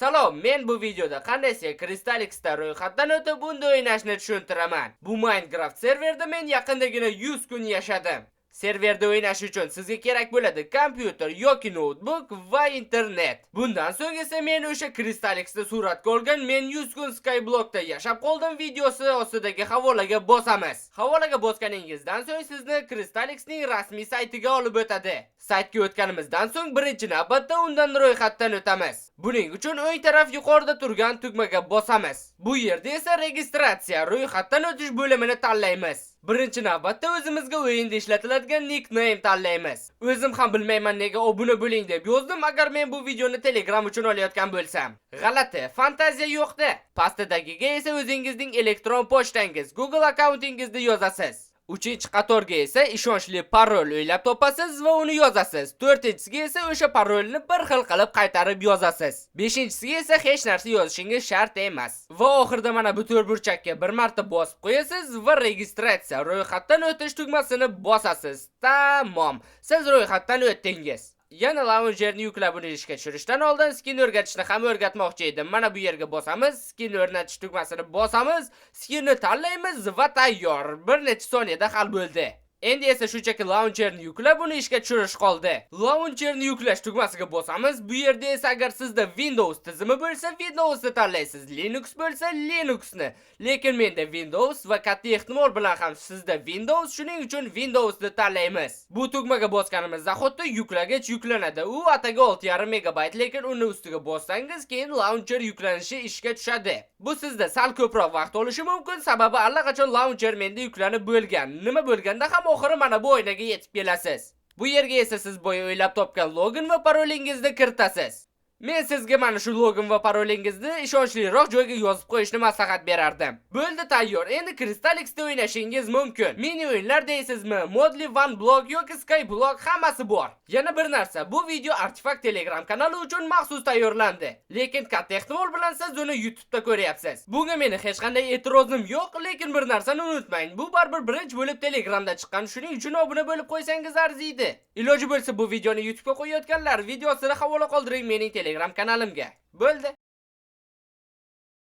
Salom, men bu videoda qanday Crystalix'da ro'yxatdan o'tib unda o'ynashni tushuntiraman. Bu Minecraft serverda men yaqindagina 100 kun yashadim. Serverda o'ynash uchun sizga kerak bo'ladi kompyuter yoki notebook va internet. Bundan so'ng esa men o'sha Crystalix'da suratga olgan men 100 kun Skyblockda yashab qoldim videosi ostidagi havolaga bosamiz. Havolaga bosganingizdan so'ng sizni Crystalix'ning rasmiy saytiga olib o'tadi. Saytga o'tganimizdan so'ng birinchi navbatda undan ro'yxatdan o'tamiz. Buning uchun o'ng taraf yuqorida turgan tugmaga bosamiz. Bu yerda esa registratsiya, ro'yxatdan o'tish bo'limini tanlaymiz. Birinchi navbatda o'zimizga o'yinda ishlatiladigan nickname tanlaymiz. O'zim ham bilmayman nega obuna bo'ling deb yozdim agar men bu videoni Telegram uchun olayotgan bo'lsam. G'alati, fantaziya yo'qda. Pastidagiga esa o'zingizning elektron pochtangiz, Google akkauntingizni yozasiz. 3-qatorga esa ishonchli parol o'ylab topasiz va uni yozasiz. 4-siga esa o'sha parolni bir xil qilib qaytarib yozasiz. 5-siga esa hech narsa yozishingiz shart emas. Va oxirida mana bu to'rtburchakka bir marta bosib qo'yasiz va registratsiya, ro'yxatdan o'tish tugmasini bosasiz. Tamom. Siz ro'yxatdan o'tdingiz. Yana launcherni yuklab uni ishga tushirishdan oldin skin o'rgatishni ham o'rgatmoqchi edim. Mana bu yerga bosamiz, skin o'rnatish tugmasini bosamiz, skinni tanlaymiz va tayyor. Bir necha soniyada hal bo'ldi. Endi esa shunchaki launcherni yuklab uni ishga tushirish qoldi. Launcherni yuklash tugmasiga bosamiz. Bu yerda esa agar sizda Windows tizimi bo'lsa, Windowsni tanlaysiz. Linux bo'lsa, Linuxni. Lekin menda Windows va katta ehtimol bilan ham sizda Windows, shuning uchun Windowsni tanlaymiz. Bu tugmaga bosganimizda xuddi yuklagich yuklanadi. U ataga 6,5 megabayt, lekin uni ustiga bossangiz, keyin launcher yuklanishi ishga tushadi. Bu sizda sal ko'proq vaqt olishi mumkin, sababi allaqachon launcher menda yuklanib bo'lgan. Nima bo'lganda ham oxiri mana bu oynaga yetib kelasiz. Bu yerga esa siz boya o'ylab topgan login va parolingizni kiritasiz. Men sizga mana shu login va parolingizni ishonchliroq joyga yozib qo'yishni maslahat berardim. Bo'ldi, tayyor. Endi Crystalix'da o'ynashingiz mumkin. Mini o'yinlar deysizmi? Modly OneBlock yoki Skyblock hammasi bor. Yana bir narsa, bu video Artifact Telegram kanali uchun maxsus tayyorlandi. Lekin katta ehtimol bilan siz uni YouTube'da ko'ryapsiz. Bunga meni hech qanday e'tirozim yo'q, lekin bir narsani unutmang. Bu baribir birinchi bo'lib Telegramda chiqqan, shuning uchun obuna bo'lib qo'ysangiz arziydi. Iloji bo'lsa bu videoni YouTube'ga qo'yayotganlar videosini havola qoldiring mening Telegram kanalimga. Bo'ldi.